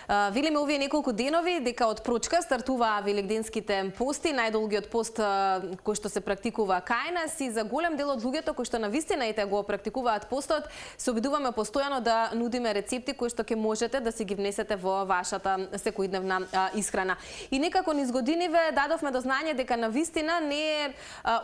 Велиме овие неколку денови дека од прочка стартуваа великденските пости, најдолгиот пост кој што се практикува кај нас и за голем дел од луѓето кои што навистина ете го практикуваат постот, се обидуваме постојано да нудиме рецепти кои што ќе можете да си ги внесете во вашата секојдневна исхрана. И некако низ годиниве дадовме до знање дека навистина не е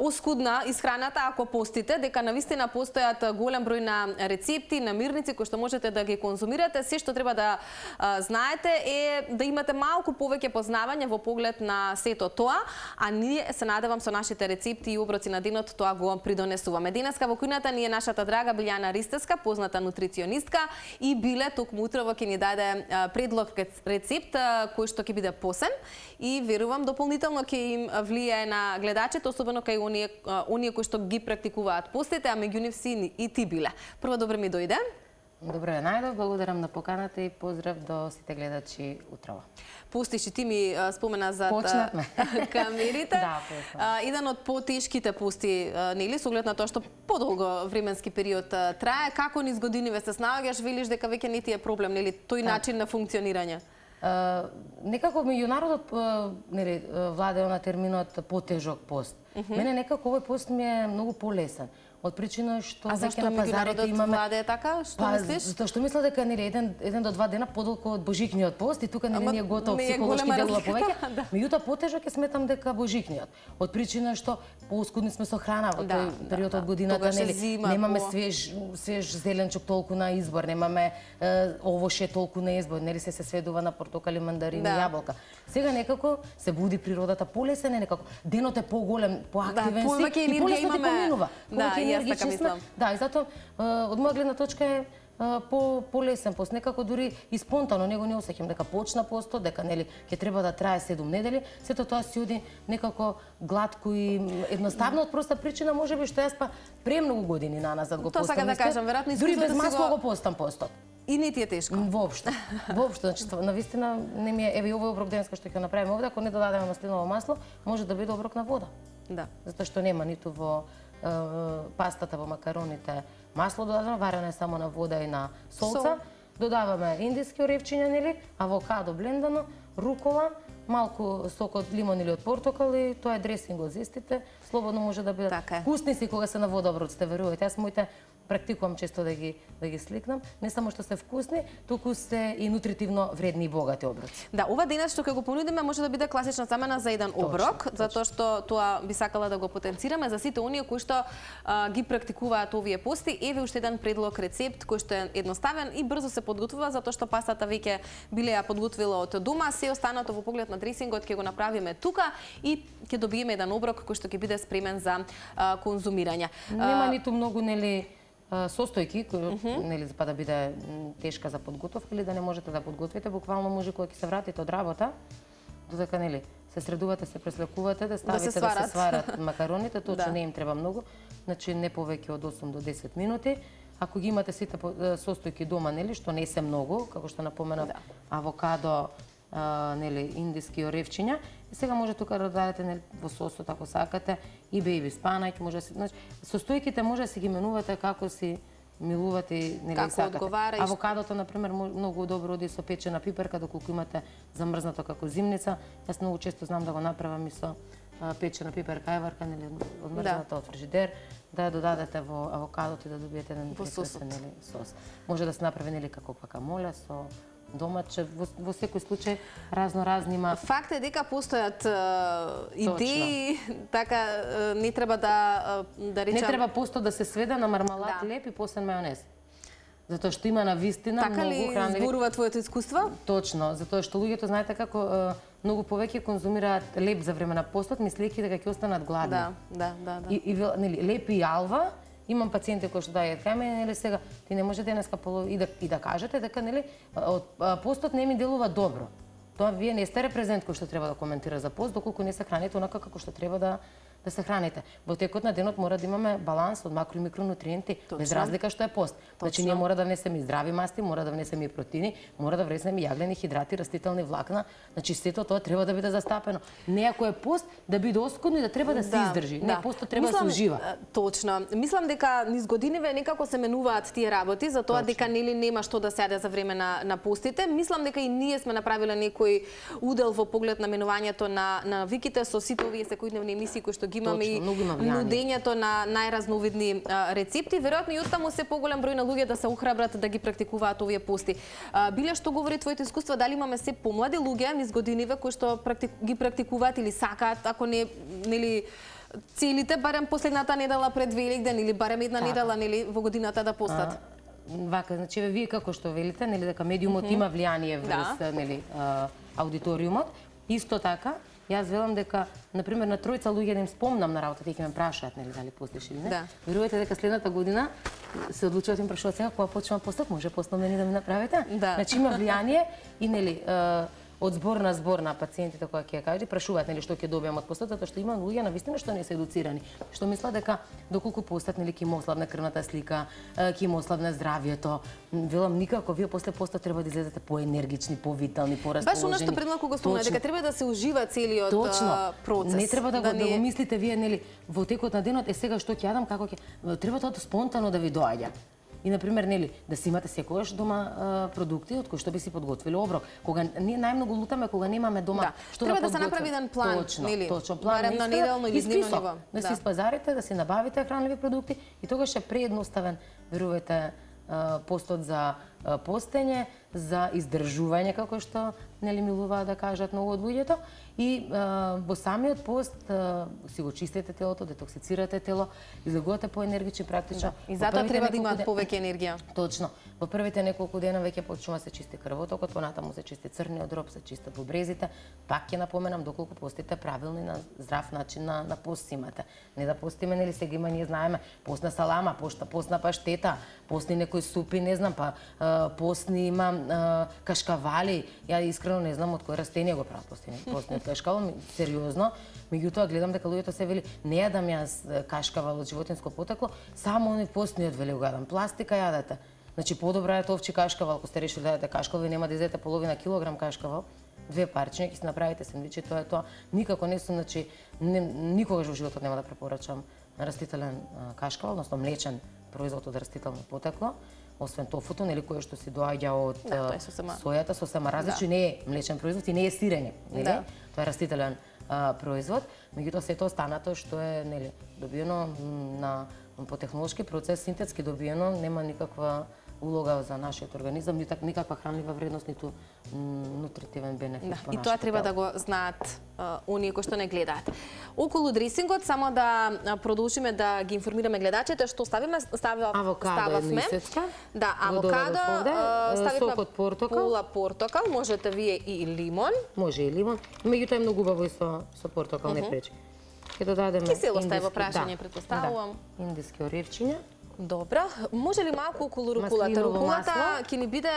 оскудна исхраната ако постите, дека навистина постојат голем број на рецепти, намирници кои што можете да ги конзумирате. Се што треба да знаете е да имате малку повеќе познавање во поглед на сето тоа, а ние се надевам со нашите рецепти и оброци на денот тоа го придонесуваме. Денеска во кујната ни е нашата драга Билјана Ристевска, позната нутриционистка, и Биле токму утрово ќе ни даде предлог рецепт кој што ќе биде посен и верувам дополнително ќе им влијае на гледачите, особено кај оние кои што ги практикуваат постите, а меѓу нив си и ти, Биле. Прво добро ми дојде. Добро ја најдов, благодарам на поканата и поздрав до сите гледачи утрово. Пустиш и ти ми спомена за камерите. Да, еден од потешките пусти, нели, со оглед на тоа што подолго временски период трае, како низ годиниве се снаоѓаш, велиш дека веќе не ти е проблем, нели, тој начин на функционирање? Некако меѓу народот нели владее на терминот потежок пост. Мене некако овој пост ми е многу полесен. Од причина што веќе на пазарите имаме владее така, што мислиш? Затоа што мисля дека нели еден до два дена подолго од божикниот пост и тука нели не е готов психолошки делува повеќе. Меѓутоа потежок е сметам дека божикниот. Од причина што поскудни сме со храна во тој период од годината, нели немаме свеж зеленчук толку на избор, немаме овоше толку на избор, нели се сведува на портокали, мандарини, јаболка. Сега некако се буди природата полесен, некако денот е поголем, поактивен си и полесно ти поминува. Да, и затоа од моја гледна точка е полесен пост, некако дури и спонтано, него не осеќам дека почна постот, дека нели ќе треба да трае 7 недели, сето тоа си оди некако гладко и едноставно од проста причина, можеби што јас па премногу години наназад го постам. Тоа сака да кажам, веројатно дури без масло го постам постот. И не ти е тешко? Воопшто. Значи, навистина не ми е, еве овој оброк денеска што ќе направиме овде, ако не додадеме маслиново масло, може да биде оброк на вода. Да. Затоа што нема ниту во пастата, во макароните масло додадено, варено е само на вода и на солца. Додаваме индиски оревчиња, нели, авокадо блендано, рукола, малку сок од лимон или од портокал и тоа е дресинг од зестите. Слободно може да бидат вкусни си кога се на водоброците, верувате. Јас моите практикувам често да ги сликнам, не само што се вкусни, туку се и нутритивно вредни и богати оброци. Да, ова денес што ќе го понудиме може да биде класична замена за еден оброк, затоа што тоа би сакала да го потенцираме за сите оние кои што ги практикуваат овие пости. Еве уште еден предлог рецепт кој што е едноставен и брзо се подготвува затоа што пастата веќе Биле ја подготвила од дома, се останато во поглед на дресингот ќе го направиме тука и ќе добиеме еден оброк кој што ќе биде спремен за конзумирање. Нема ниту многу нели состојки, нели па да биде тешка за подготовка или да не можете да подготвите, буквално може кога ќе се вратите од работа, додека нели се средувате, се преслекувате, да ставите да се сварат макароните, точно не им треба многу, значи не повеќе од 8 до 10 минути. Ако ги имате сите состојки дома, нели, што не се многу, како што напоменав, авокадо, нели, индиски оревчиња, и сега може тука да дадете нели во сосот ако сакате и бејби спанаќ, може се, значи состојките може да си ги менувате како си милувате, нели како сакате. Одговара. Авокадото на пример многу добро оди со печена пиперка, доколку имате замрзнато како зимница. Јас многу често знам да го направам и со печена пиперка еварка, нели одмрзната од фрижидер, да ја додадете во авокадото и да добиете еден прекрасен нели сос. Може да се направи нели како гвакамоле со домаче, во секој случај разни има. Факт е дека постојат идеи, така не треба да речам. Не треба постот да се сведе на мармалад, леп и посен мајонез. Затоа што има навистина така многу храни. Така ли зборува твоето искуство? Точно, затоа што луѓето знаете како многу повеќе конзумираат леп за време на постот, мислејќи дека ќе останат гладни. Да. И нели леп и алва. Имам пациенти кои што дајат кај мене, нели сега ти не може денеска и да кажете дека нели постот не ми делува добро. Тоа вие не сте репрезент кој што треба да коментира за пост, доколку не се храните онака како што треба да да се храните. Во текот на денот мора да имаме баланс од макро и микронутриенти, без разлика што е пост. Значи ние мора да внесеме и здрави масти, мора да внесеме и протеини, мора да внесеме и јаглени хидрати, растителни влакна. Значи сето тоа треба да биде застапено. Не ако е пост да биде оскудно и да треба да се издржи. Не, постот треба да се ужива. Точно. Мислам дека низ годиниве некако се менуваат тие работи, за тоа дека нели нема што да седе за време на постите. Мислам дека и ние сме направиле некој удел во поглед на менувањето на виките со сите овие секојдневни емисии кои што ги имаме и нудењето на најразновидни рецепти. Веројатно и оттаму се поголем број на луѓе да се охрабрат да ги практикуваат овие пости. Биле, што говори твоите искуства, дали имаме се помлади луѓе низ годиниве кои што ги практикуваат или сакаат, ако не нели целите барем последната недела пред Великден или барем една недела нели во годината да постат? Вака, значи вие како што велите, нели дека медиумот има влијание врз нели аудиториумот. Исто така, јас велам дека на пример на тројца луѓе да им спомнам на работата и ќе ме прашаат нели дали постиш или не. Верувате дека следната година се одлучуваат и ме прашуваат сега кога почнувам постат, може постно мене да ми направите? Значи има влијание и нели од збор на пациентите кои ќе кажат, прашуваат нели што ќе добијам од постот, затоа што има луѓе навистина што не се едуцирани, што мислат дека доколку постат нели ќе им ослабне крвната слика, ќе им ослабне здравјето. Велам никако, вие после постот треба да излезете поенергични, повитални, порасположени. Баш она што пред малку го спомна, дека треба да се ужива целиот процес. Не треба да го мислите вие нели во текот на денот, сега што ќе јадам, како ќе, треба тоа спонтано да ви доаѓа. И на пример нели да си имате секогаш дома продукти од кои што би си подготвили оброк. Кога ние најмногу лутаме кога немаме дома што треба да се направи еден план, нели? Точно, план на неделно или дневно ниво. Да си спазарите, да си набавите хранливи продукти и тогаш е преедноставен, верувате, постот за постење, за издржување, како што нели милуваат да кажат многу од луѓето. И во самиот пост си го чистите телото, детоксицирате тело, излегувате поенергични практично. И затоа треба да имаат повеќе енергија. Точно. Во првите неколку дена веќе почнува се чисти крвотокот, понатаму се чисти црниот дроб, се чистат бубрезите. Пак ќе напоменам доколку постите правилно и на здрав начин на пост имате. Не да постиме нели сега има, ние знаеме, постна салама, постна паштета, постни некои супи, не знам, па постни има кашкавали. Ја искрено не знам од кој растение го прават постниот кашкавал, сериозно. Меѓутоа гледам дека луѓето се вели не јадам јас кашкавал од животинско потекло, само оној постниот вели го јадам. Пластика јадете. Значи подобро е овчи кашкавал, ако сте решили да јадете кашкавал, ви нема да изедете половина килограм кашкавал, 2 парчиња, ќе си направите сендвичи, тоа е тоа. Никако не сум, значи никогаш во животот нема да препорачам растителен кашкавал, односно млечен производ од растително потекло. Освен тофуто, нели кое што си доаѓа од сојата, сосема различно, не е млечен производ и не е сирење, нели? Тоа е растителен производ, меѓутоа сето останато што е нели добиено по технолошки процес, синтетски добиено, нема никаква улога за нашиот организам, никаква хранлива вредност, ниту нутритивен бенефит по нашето тело. И тоа треба да го знаат оние кои што не гледаат. Околу дресингот, само да продолжиме да ги информираме гледачите, што ставиме, стававме. Да, авокадо, ставивме пола портокал, можете вие и лимон. Може и лимон, меѓутоа е многу убаво и со портокал, не пречи. Ќе додадеме кисело стај во прашање, претпоставувам. Индиски оревчиња. Добра. Може ли малку околу рукулата? Рукулата ќе ни биде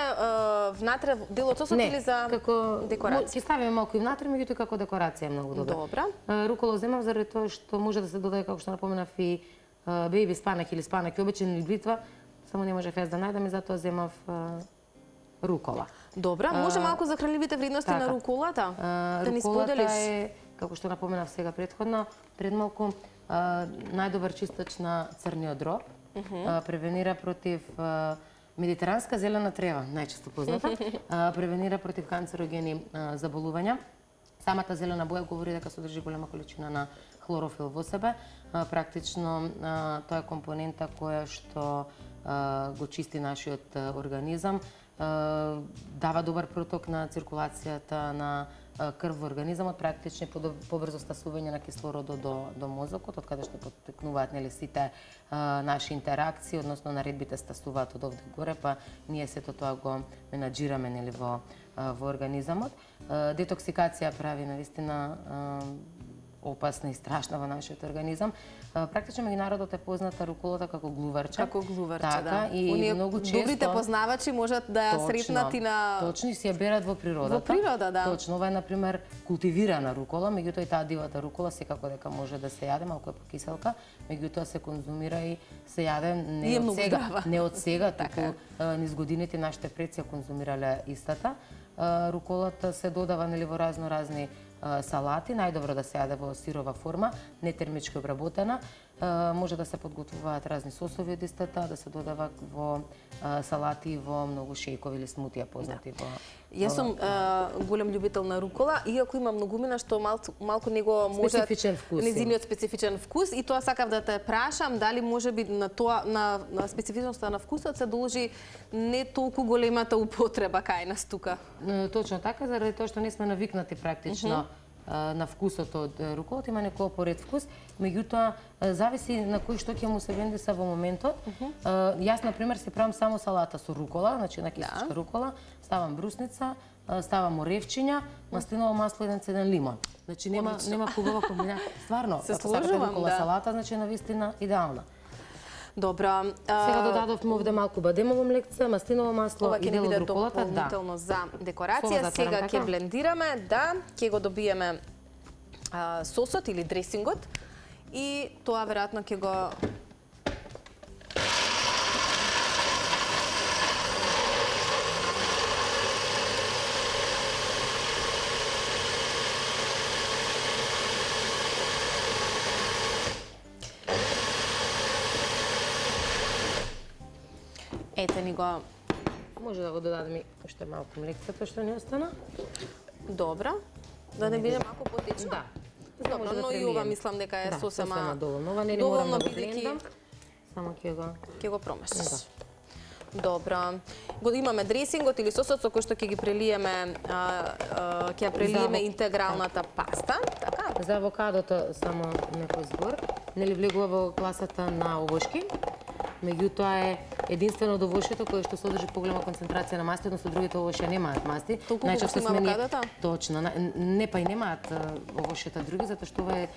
внатре делот сосот или за декорација? Ќе ставиме малку и внатре, меѓутоа како декорација е многу добра. Добра. Рукола земав заради тоа што може да се додаде, како што напоменав, и бејби спанак или спанак и обичен или бритва, само не можев јас да најдам и затоа земав рукола. Добра. Може малку за хранливите вредности на руколата? Да ни споделиш? Руколата е, како што напоменав сега предходно, пред малку најдобар чистач на црниот дроб. Превенира против медитеранска зелена трева, најчесто позната, превенира против канцерогени заболувања. Самата зелена боја говори дека содржи голема количина на хлорофил во себе. Практично тоа е компонента која што го чисти нашиот организам, дава добар проток на циркулацијата на крв во организамот, практично побрзо стасување на кислородот до мозокот, од каде што потекнуваат нели сите наши интеракции, односно наредбите стасуваат од овде горе, па ние сето тоа го менаџираме нели во организамот. Детоксикација прави навистина опасна и страшна во нашиот организам. Практично меѓународот е позната руколата како глуварче. Како глуварче, така, да. И Оние многу често добрите познавачи можат да ја сретнат и на... Точно, и си ја берат во природата. Во природа, да. Точно, ова е, например, култивирана рукола, меѓутоа и таа дивата рукола секако дека може да се јаде, малку е покиселка, меѓутоа се конзумира и се јаде не од сега, туку низ годините нашите предци ја конзумирале истата. Руколата се додава во разни салати, најдобро да се јаде во сирова форма, не термички обработена. Може да се подготвуваат разни сосови од истата, да се додава во салати, во многу шејкови или смутија познати во... Јас сум голем љубител на рукола, иако има многумина што малку него може специфичен вкус. Незиниот специфичен вкус, и тоа сакав да те прашам дали може би на тоа на специфичноста на вкусот се должи не толку големата употреба кај нас тука. Точно така, заради тоа што не сме навикнати практично на вкусот од руколата, има некој поред вкус, меѓутоа зависи на кој што ќе му се вендиса во моментот. Јас на пример си правам само салата со рукола, значи на кисичка рукола, ставам брусница, ставам оревчиња, маслиново масло и еден цеден лимон. Значи нема хубава комбинација. Стварно, се ако сакате рукола салата, значи навистина идеална. Добро. Сега додадовме овде малку бадемово млекце, маслиново масло и дел од руколата. Ова ќе не биде за декорација. Сега ќе блендираме, ќе го добиеме сосот или дресингот и тоа веројатно ќе го ете ни го... Може да го додадеме уште малку млекцето што не остана. Добро. Да не биде малку потечно? Да. Добро, но и ова мислам дека е сосема доволно. Ова не морам да го блендам. Само ќе го промешаш. Добро. Го имаме дресингот или сосот со кој што ќе ги прелиеме, ќе ја прелиеме интегралната паста, така? За авокадото само некој збор. Нели влегува во класата на овошки. Меѓутоа е единствено од овошјето кое што содржи поголема концентрација на масти, односно другите овошја немаат масти. Толку колку има авокадото? Точно. Не па и немаат овошјата други, затоа што ова е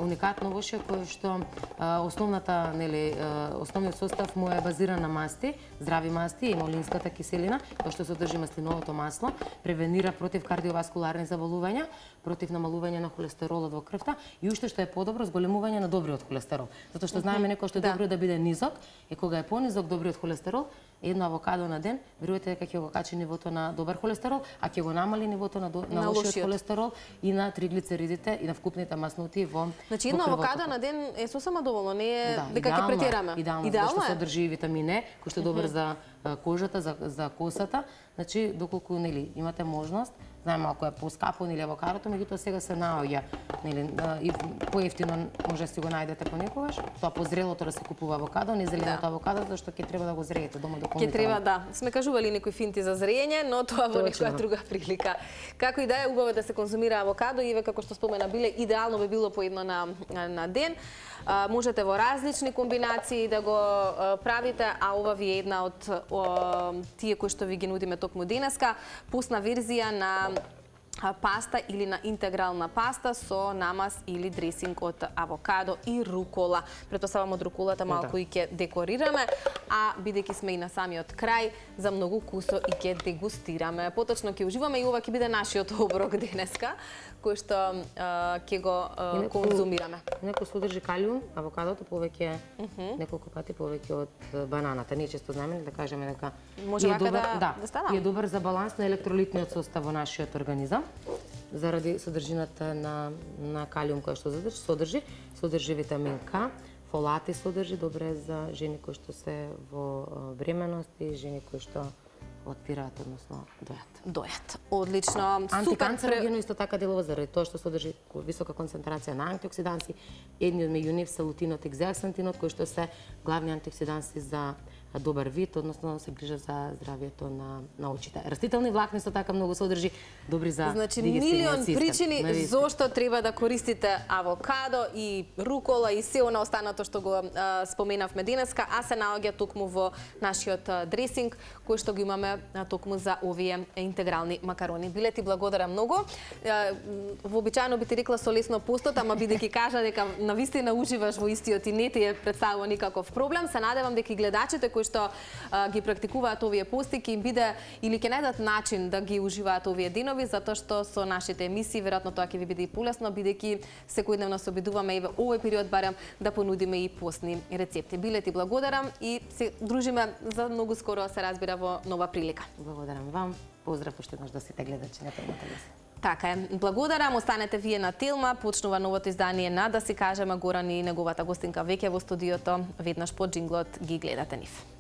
уникатно овошје кое што основниот состав му е базиран на масти, здрави масти, емолинската киселина, која што содржи маслиновото масло, превенира против кардиоваскуларни заболувања, против намалување на холестеролот во крвта и уште што е подобро, зголемување на добриот холестерол. Затоа што знаеме некој што е добро да биде низок, и кога е понизок добриот холестерол, едно авокадо на ден, верувате дека ќе го качи нивото на добар холестерол, а ќе го намали нивото на лошиот холестерол и на триглицеридите и на вкупните маснути во Значи едно авокадо на ден е сосема доволно, не е дека ќе претераме. Идеално, зашто содржи витамин Е, кој што е добар за кожата, за косата. Значи доколку нели имате можност, знаеме ако е поскапо или авокадото, меѓутоа сега се наоѓа, нели, и поевтино може да си го најдете понекогаш. Тоа позрелото да се купува авокадо, не зеленото авокадо, зашто ќе треба да го зреете дома дополнително. Ќе треба, да. Сме кажували некои финти за зрење, но тоа во некоја друга прилика. Како и да е, убаво да се конзумира авокадо и како што спомена Биле, идеално би било по едно на ден. Можете во различни комбинации да го правите, а ова ви е една од тие кои што ви ги нудиме токму денеска, пусна верзија на паста или на интегрална паста со намаз или дресинг од авокадо и рукола. Претпоставам од руколата малку и ќе декорираме, а бидејќи сме и на самиот крај, за многу вкусо и ќе дегустираме. Поточно ќе уживаме и ова ќе биде нашиот оброк денеска, кој што ќе го конзумираме. Некој содржи калиум, авокадото повеќе неколку пати повеќе од бананата. Ние често знаеме да кажеме дека може вака да става. Е добар за баланс на електролитниот состав во нашиот организам. Заради содржината на калиум која што содржи витамин К, фолати содржи, добре за жени кои што се во бременост и жени кои што отпираат, односно дојат. Одлично. Антиканцерогено исто така делува заради тоа што содржи висока концентрација на антиоксиданси, едни од меѓу нив се лутинот и кзеаксантинот, кои што се главни антиоксиданси за добар вид, односно се грижат за здравието на очите. Растителни влакни со така многу содржи, добри за Значи, дигестивниот милион систем. причини зошто треба да користите авокадо и рукола и се она останато што го споменавме денеска, а се наоѓа токму во нашиот дресинг, кој што го имаме токму за овие интегрални макарони. Биле ти благодарам многу. Вообичаено би ти рекла со лесно постот, ама бидејќи кажа дека навистина уживаш во истиот и не ти е представува никаков проблем, се надевам дека и гледачите кои што ги практикуваат овие пости ќе им биде или ќе најдат начин да ги уживаат овие денови, затоа што со нашите емисии веројатно тоа ќе ви биде и полесно, бидејќи секојдневно се обидуваме и во овој период барем да понудиме и постни рецепти. Биле ти благодарам и се дружиме за многу скоро, се разбира, во нова прилика. Благодарам вам. Поздрав уште еднаш до сите гледачи на Телма телевизија. Така е. Благодарам. Останете вие на Телма. Почнува новото издание на Да си кажеме. Горан и неговата гостинка веќе во студиото. Веднаш по джинглот ги гледате нив.